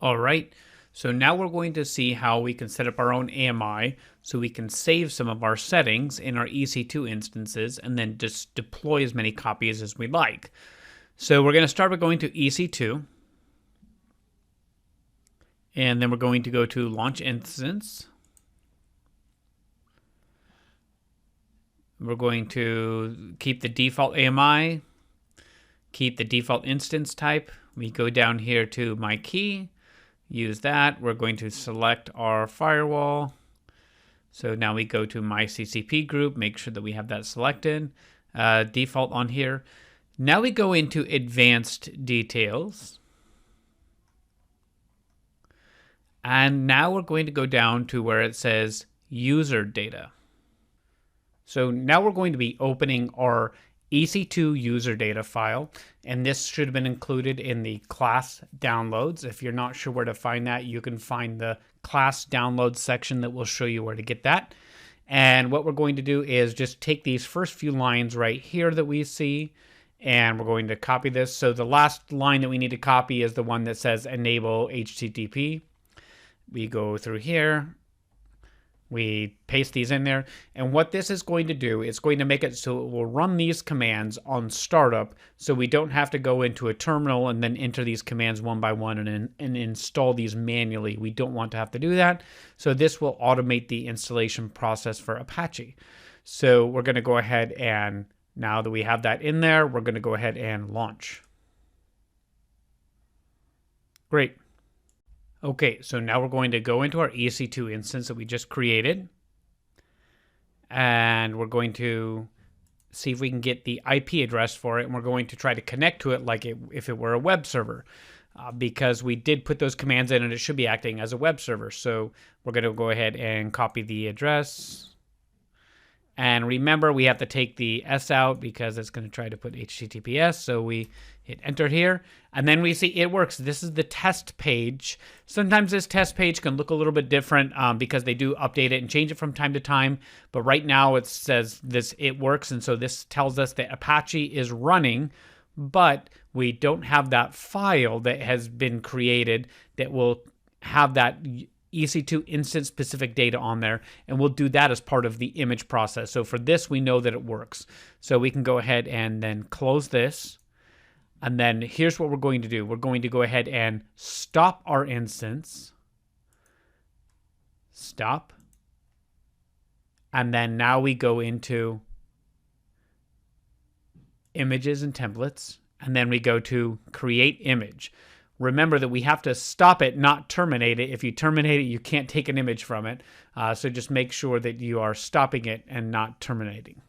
All right, so now we're going to see how we can set up our own AMI so we can save some of our settings in our EC2 instances and then just deploy as many copies as we like. So we're going to start by going to EC2, and then we're going to go to Launch Instance. We're going to keep the default AMI, keep the default instance type. We go down here to My Key, use that. We're going to select our firewall. So now we go to My CCP group, make sure that we have that selected, default on here. Now we go into Advanced Details. And now we're going to go down to where it says User Data. So now we're going to be opening our EC2 user data file, and this should have been included in the class downloads. If you're not sure where to find that, you can find the class downloads section that will show you where to get that. And what we're going to do is just take these first few lines right here that we see, and we're going to copy this. So the last line that we need to copy is the one that says enable HTTP. We go through here. We paste these in there, and what this is going to do, it's going to make it so it will run these commands on startup, so we don't have to go into a terminal and then enter these commands one by one and install these manually. We don't want to have to do that, so this will automate the installation process for Apache. So we're going to go ahead and, now that we have that in there, we're going to go ahead and launch. Great. Okay, so now we're going to go into our EC2 instance that we just created. And we're going to see if we can get the IP address for it. And we're going to try to connect to it like if it were a web server. Because we did put those commands in and it should be acting as a web server. So we're going to go ahead and copy the address. And remember, we have to take the S out because it's going to try to put HTTPS. So we hit enter here, and then we see it works. This is the test page. Sometimes this test page can look a little bit different because they do update it and change it from time to time. But right now it says it works, and so this tells us that Apache is running, but we don't have that file that has been created that will have that EC2 instance specific data on there, and we'll do that as part of the image process. So for this, we know that it works. So we can go ahead and then close this. And then here's what we're going to do. We're going to go ahead and stop our instance. Stop. And then now we go into images and templates. And then we go to create image. Remember that we have to stop it, not terminate it. If you terminate it, you can't take an image from it. So just make sure that you are stopping it and not terminating.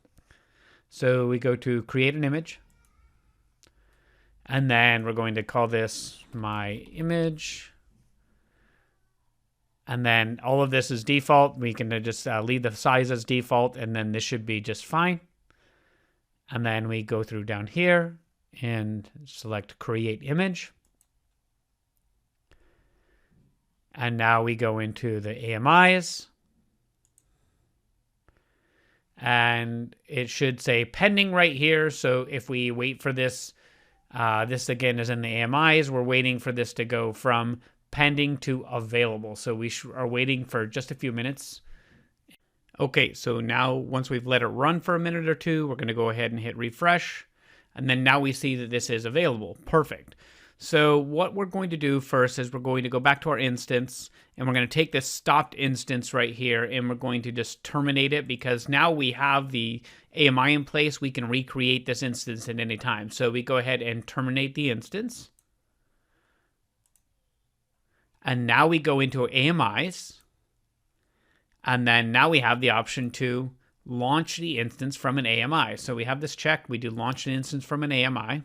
So we go to create an image. And then we're going to call this my image. And then all of this is default. We can just leave the size as default, and then this should be just fine. And then we go through down here and select create image. And now we go into the AMIs. And it should say pending right here. So if we wait for this, this again is in the AMIs. We're waiting for this to go from pending to available. So we are waiting for just a few minutes. Okay, so now once we've let it run for a minute or two, we're going to go ahead and hit refresh. And then now we see that this is available. Perfect. So what we're going to do first is we're going to go back to our instance, and we're going to take this stopped instance right here, and we're going to just terminate it because now we have the AMI in place. We can recreate this instance at any time. So we go ahead and terminate the instance. And now we go into AMIs. And then now we have the option to launch the instance from an AMI. So we have this checked. We do launch an instance from an AMI.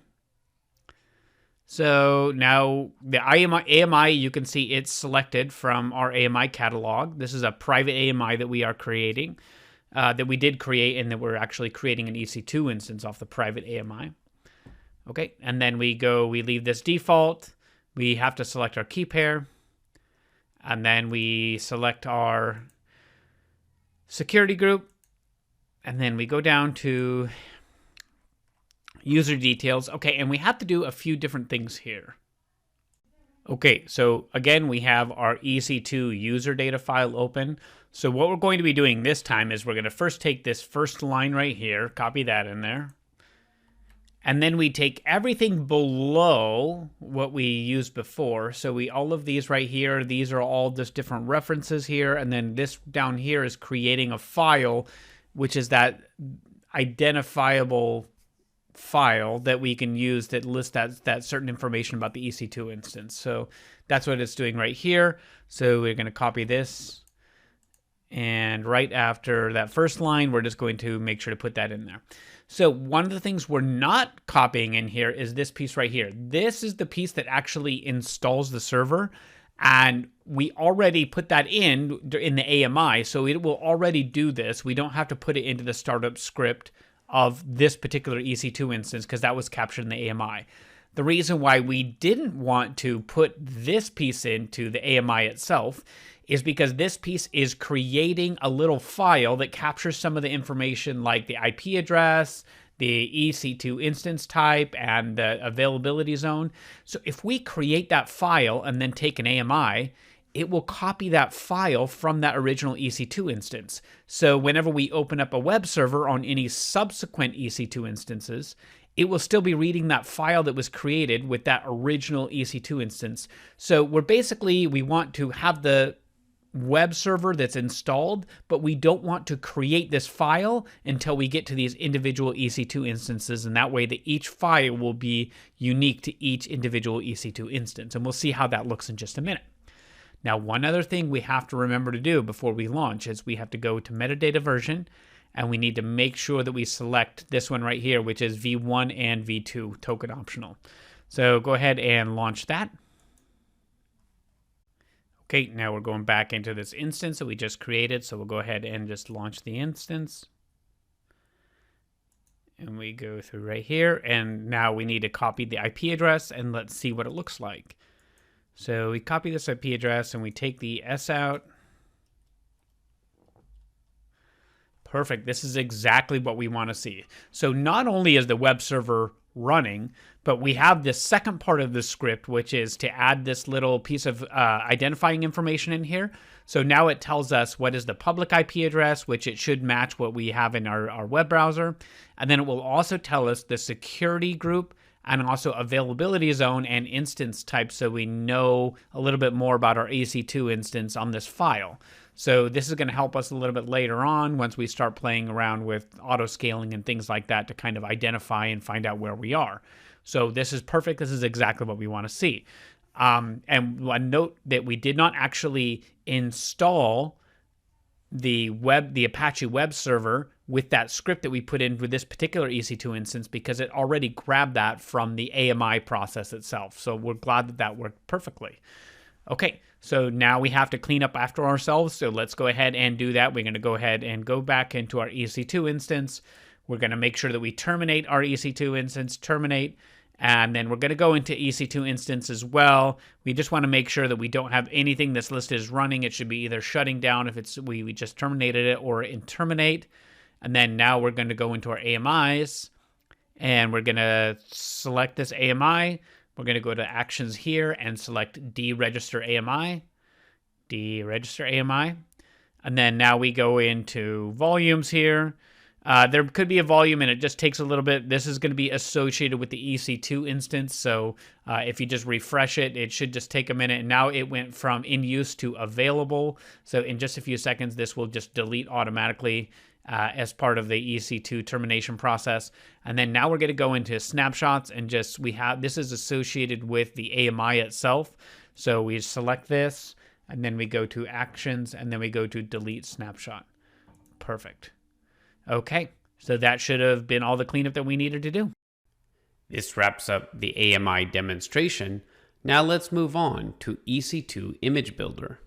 So now the AMI, you can see it's selected from our AMI catalog. This is a private AMI that we are creating, that we did create, and that we're actually creating an EC2 instance off the private AMI. Okay, and then we leave this default. We have to select our key pair, and then we select our security group, and then we go down to user details. Okay, and we have to do a few different things here. Okay, so again, we have our EC2 user data file open. So what we're going to be doing this time is we're going to first take this first line right here, copy that in there. And then we take everything below what we used before. So all of these right here, these are all just different references here. And then this down here is creating a file, which is that identifiable file that we can use that lists that certain information about the EC2 instance. So that's what it's doing right here. So we're going to copy this. And right after that first line, we're just going to make sure to put that in there. So one of the things we're not copying in here is this piece right here. This is the piece that actually installs the server. And we already put that in the AMI, so it will already do this. We don't have to put it into the startup script of this particular EC2 instance because that was captured in the AMI. The reason why we didn't want to put this piece into the AMI itself is because this piece is creating a little file that captures some of the information like the IP address, the EC2 instance type, and the availability zone. So if we create that file and then take an AMI, it will copy that file from that original EC2 instance. So whenever we open up a web server on any subsequent EC2 instances, it will still be reading that file that was created with that original EC2 instance. So we want to have the web server that's installed, but we don't want to create this file until we get to these individual EC2 instances, and that way each file will be unique to each individual EC2 instance. And we'll see how that looks in just a minute. Now, one other thing we have to remember to do before we launch is we have to go to metadata version, and we need to make sure that we select this one right here, which is V1 and V2 token optional. So go ahead and launch that. Okay, now we're going back into this instance that we just created. So we'll go ahead and just launch the instance. And we go through right here. And now we need to copy the IP address, and let's see what it looks like. So we copy this IP address and we take the S out. Perfect. This is exactly what we want to see. So not only is the web server running, but we have this second part of the script, which is to add this little piece of identifying information in here. So now it tells us what is the public IP address, which it should match what we have in our web browser. And then it will also tell us the security group and also availability zone and instance type, so we know a little bit more about our EC2 instance on this file. So this is going to help us a little bit later on once we start playing around with auto scaling and things like that to kind of identify and find out where we are. So this is perfect. This is exactly what we want to see. And one note that we did not actually install the Apache web server with that script that we put in with this particular EC2 instance because it already grabbed that from the AMI process itself. So we're glad that that worked perfectly. Okay, so now we have to clean up after ourselves. So let's go ahead and do that. We're going to go ahead and go back into our EC2 instance. We're going to make sure that we terminate our EC2 instance, terminate. And then we're going to go into EC2 instance as well. We just want to make sure that we don't have anything that's listed as running. It should be either shutting down if we just terminated it, or in terminate. And then now we're going to go into our AMIs, and we're going to select this AMI. We're going to go to actions here and select deregister AMI, deregister AMI. And then now we go into volumes here. There could be a volume and it just takes a little bit. This is going to be associated with the EC2 instance. So if you just refresh it, it should just take a minute. And now it went from in use to available. So in just a few seconds, this will just delete automatically as part of the EC2 termination process. And then now we're going to go into snapshots and this is associated with the AMI itself. So we select this and then we go to actions and then we go to delete snapshot. Perfect. Okay, so that should have been all the cleanup that we needed to do. This wraps up the AMI demonstration. Now let's move on to EC2 Image Builder.